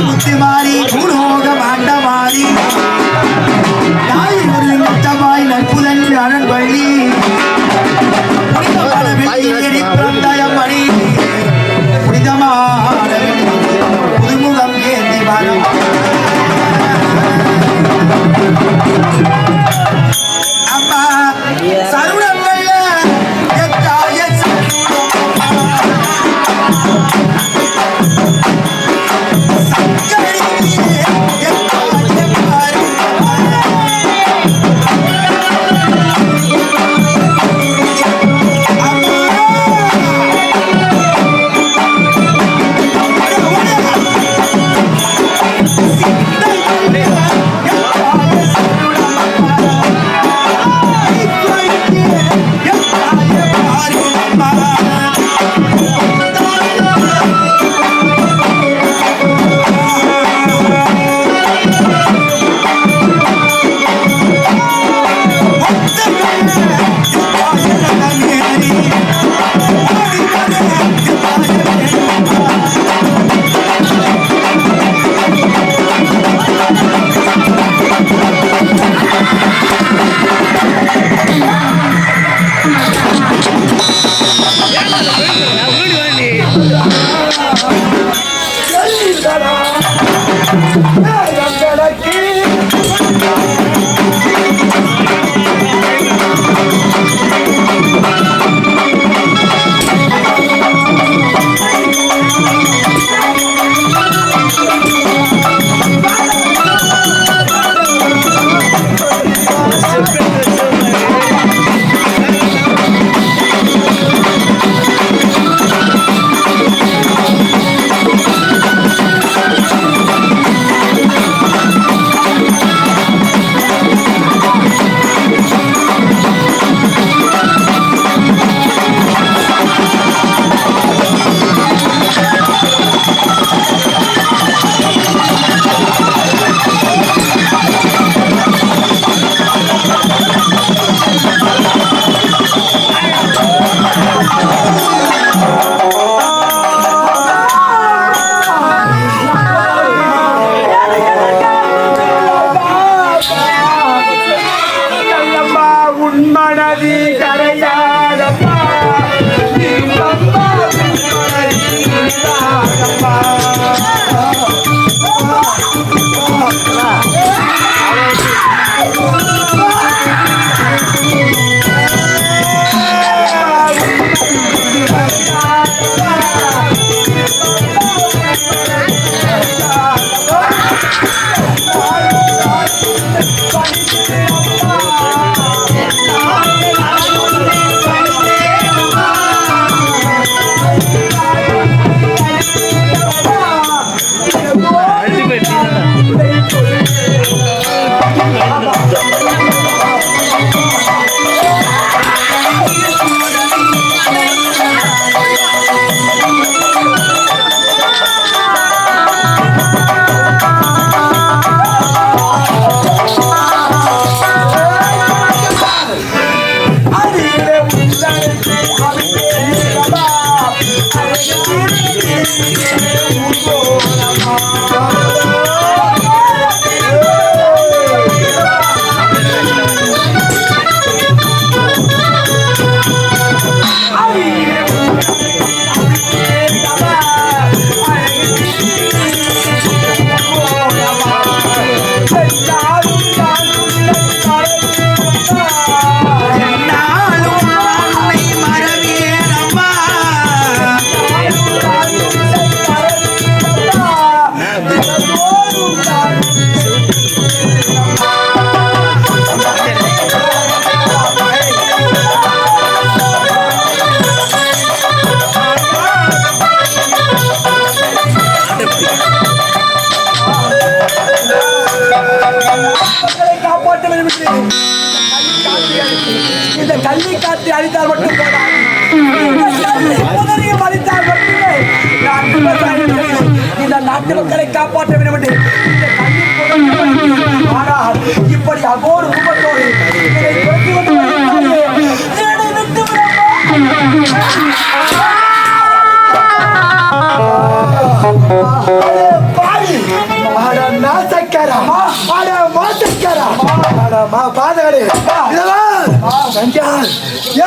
முத்து மாறி பூலோக மாண்ட மாறி இந்த கல்வி காட்டி அழித்தால் மட்டும் அழித்தால் மட்டுமே இந்த நாட்டு மக்களை காப்பாற்ற வேண்டும். ஆனால் இப்படி அகோர ரூபத்தோடு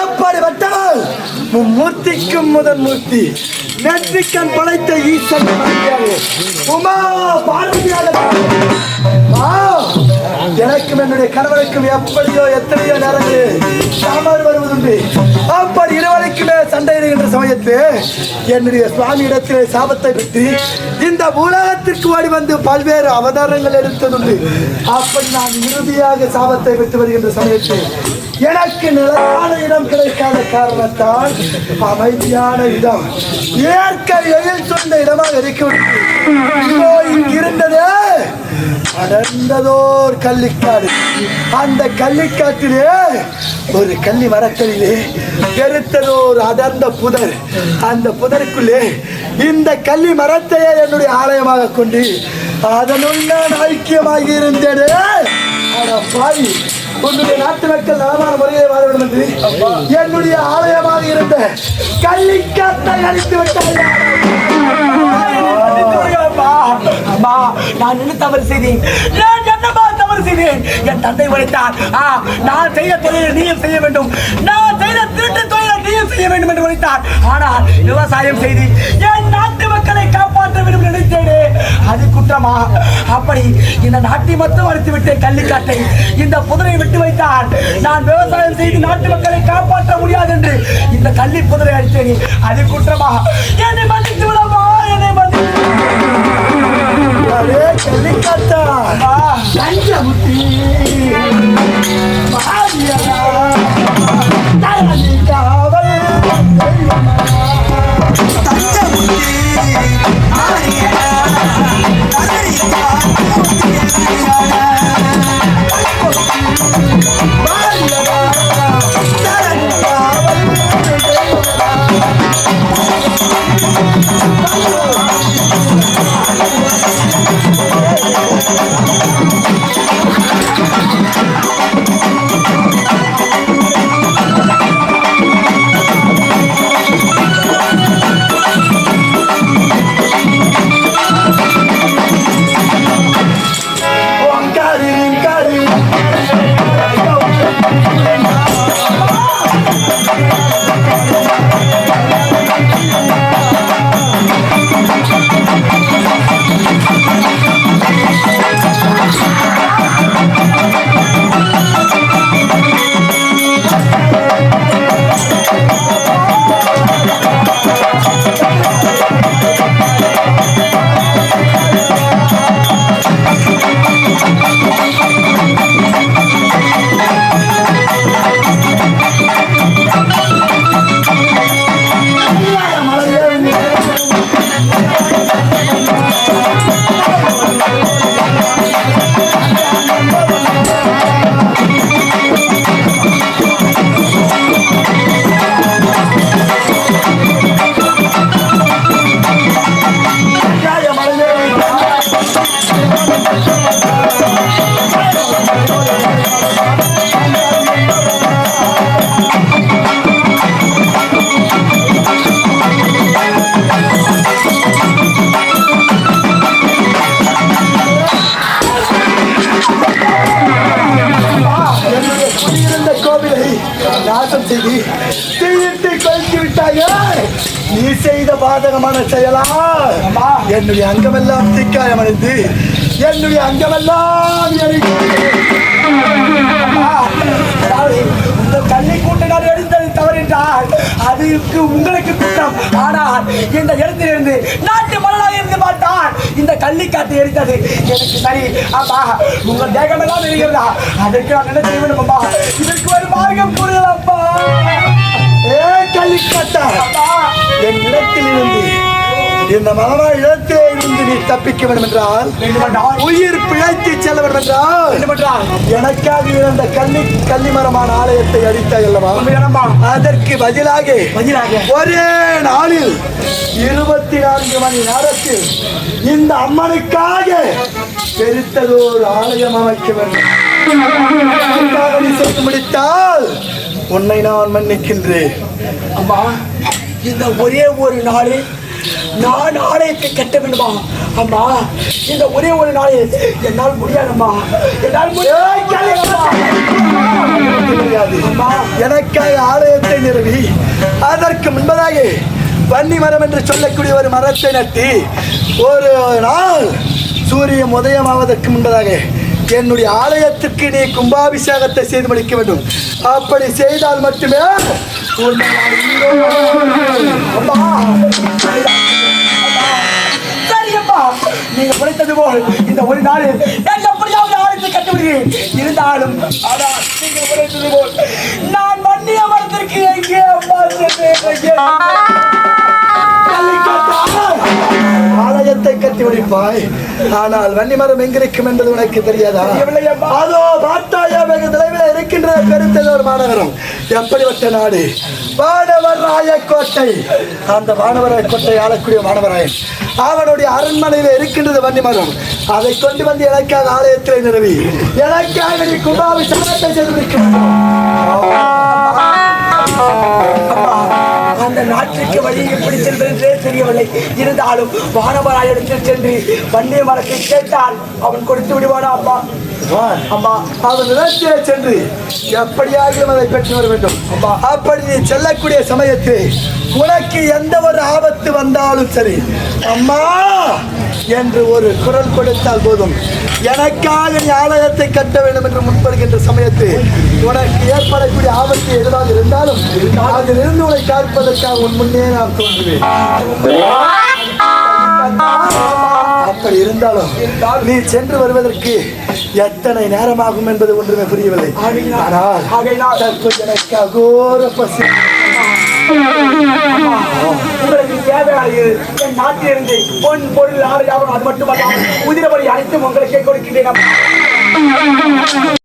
எப்படி வட்டால் மும்மூர்த்திக்கும் முதன் மூர்த்தி நெற்றிக்கண் படைத்த ஈசன் உமா பார்வதியாக எனக்கும் என்னுடைய கணவனுக்கும் எப்படியோ எத்தனையோ நேரங்களில் சாமான் வருவதுண்டு. அப்படி இருவருக்குமே சண்டையிடுகின்ற சமயத்தில் என்னுடைய சுவாமி இடத்திலே சாபத்தை விட்டு இந்த உலகத்திற்கு ஓடி வந்து பல்வேறு அவதாரங்கள் எடுத்ததுண்டு. அப்படி நான் இறுதியாக சாபத்தை விட்டு வருகின்ற சமயத்தில் எனக்கு நிலையான இடம் கிடைக்காத காரணத்தால் அமைதியான இடம் இயற்கை எழில் சொன்ன இடமாக இருக்கிறது. இருந்ததே அடர்ந்ததோர் கள்ளிக்காடு. அந்த கள்ளிக்காட்டிலே ஒரு கள்ளி மரத்தடியிலே எரித்ததோர் அடர்ந்த புதர். அந்த புதருக்குள்ளே இந்த கள்ளி மரத்தையே என்னுடைய ஆலயமாக கொண்டு அதனுள் நான் ஐக்கியமாகி இருந்தேனே. பாவி, உன்னுடைய நாட்டு மக்கள் நலமான முறையை வாழ வேண்டும் என்று என்னுடைய ஆலயமாக இருந்த கள்ளிக்காட்டை அழித்து விட்டார்கள். நான் என்ன தவறு செய்தேன்? தவறு செய்தேன். என் தந்தை உழைத்தார். நான் செய்த தொழிலை நீயும் செய்ய வேண்டும், நான் செய்த திருட்டு தொழிலை நீயும் செய்ய வேண்டும் என்று உழைத்தார். ஆனால் விவசாயம் செய்து என் நாட்டு மக்களை காப்பாற்ற வேண்டும் நினைத்தேனே, அது குற்றமா? அப்படி இந்த நாட்டை மட்டும் அடித்து விட்டேன் கள்ளிக்காட்டை. இந்த புதரை விட்டு வைத்தால் நான் விவசாயம் செய்து நாட்டு மக்களை காப்பாற்ற முடியாது என்று இந்த கள்ளி புதரை அடித்தேன். அது குற்றமா? என்னை மன்னித்து விடமா, என்னை மன்னித்து. கள்ளிக்காட்டா கஞ்சமுத்தி நீ செய்த பாதகமான செயலா என்னுடைய அங்கமெல்லாம் திக்காயமடைந்து என்னுடைய அங்கமெல்லாம் உங்கள் கண்ணை கூட்ட நான் எடுத்தது தவறென்றால் அதுக்கு உங்களுக்கு குற்றம். ஆனால் இந்த இடத்திலிருந்து நாட்டு மலராக இருந்து பார்த்தால் இந்த கள்ளிக்காட்டு எரித்தது எனக்கு சரி. ஆமா, உங்கள் தேகமெல்லாம் எரிகிறதா? அதற்கு நான் என்ன செய்ய வேண்டும் அம்மா? இதற்கு ஒரு மார்க்கம் கூறுகளப்பா. கள்ளிக்காட்டா, என் இடத்தில் இருந்து இந்த மலமா இடத்திலே இருந்து நீ தப்பிக்க வேண்டும் என்றால், உயிர் பிழைத்து செல்ல வேண்டும் என்றால் எனக்காக இருந்த கள்ளிமரமான ஆலயத்தை அடித்தாய் அல்லவா? அதற்கு பதிலாக ஒரே நாளில் 24 மணி நேரத்தில் இந்த அம்மனுக்காக பெருத்ததோர் ஆலயம் அமைக்க வேண்டும். நீ செய்து முடித்தால் உன்னை நான் மன்னிக்கின்றேன். அம்மா, இந்த ஒரே ஒரு நாளில் நான் ஆலயத்தை கட்ட வேண்டுமா? அம்மா, இந்த ஒரே ஒரு நாளில் என்னால் முடியாதம்மா, என்னால் முடியாது. எனக்காக ஆலயத்தை நிறுவி அதற்கு முன்பதாக வன்னி மரம் என்று சொல்லக்கூடிய ஒரு மரத்தை நட்டி ஒரு நாள் சூரியன் உதயமாவதற்கு முன்பதாக என்னுடைய ஆலயத்திற்கு நீ கும்பாபிஷேகத்தை செய்து முடிக்க வேண்டும். அப்படி செய்தால் மட்டுமே நீங்க படித்தது போல் இந்த ஒரு நாளில் எப்படியாவது ஆலயத்தை கட்டுவிடுகிறேன். இருந்தாலும் அதான் நீங்க படித்தது போல் நான் வன்னிய மரத்திற்கு எங்கே ஆலயத்தை கட்டி முடிப்பாய். ஆனால் வன்னிமரம் எங்கிருக்கும் என்பது உனக்கு தெரியாதா? அதோ பார்த்தாயா, வெகு தொலைவில் இருக்கின்ற பெருத்தது ஒரு மாநகரம். எப்படிப்பட்ட நாடு? வானவர் ராயக்கோட்டை. அந்த வானவராய கோட்டை ஆளக்கூடிய வானவராயன் அவனுடைய அரண்மனையில் இருக்கின்றது வன்னிமரம். அதை கொண்டு வந்து எனக்காக ஆலயத்தில் நிறுவி எனக்காக நீ கும்பாபிஷேகத்தை செய்து முடிக்க அந்த நாட்டிற்கு வழி எப்படி சென்றே தெரியவில்லை. இருந்தாலும் வானவராயத்தில் சென்று வன்னிய மரத்தை கேட்டால் அவன் கொடுத்து விடுவானா? அப்பா, அம்மா அவன் நிலத்திலே சென்று எப்படியாகிலும் அதை பெற்று வர வேண்டும். அம்மா அப்படி நீ செல்லக்கூடிய சமயத்தில் உனக்கு எந்த ஒரு ஆபத்து வந்தாலும் சரி அம்மா என்று ஒரு குரல் கொடுத்தால் போதும். எனக்காக நீ ஆலயத்தை கட்ட வேண்டும் என்று முன்படுகின்ற சமயத்தில் உனக்கு ஏற்படக்கூடிய ஆபத்து எதுவாக இருந்தாலும் அதிலிருந்து உன்னை காப்பதற்காக உன் முன்னே நான் தோன்றுவேன். அப்படி இருந்தாலும் நீ சென்று வருவதற்கு எத்தனை நேரமாகும் என்பது ஒன்றுமே புரியவில்லை. ஆனால் தற்போது எனக்கு அகோர பசி. உங்களுக்கு தேவையானது என் நாட்டிலிருந்து பொன் பொருள் ஆடையாகும். அது மட்டுமல்ல உதிரபடி அனைத்தும் உங்களுக்கே கொடுக்கின்றேன்.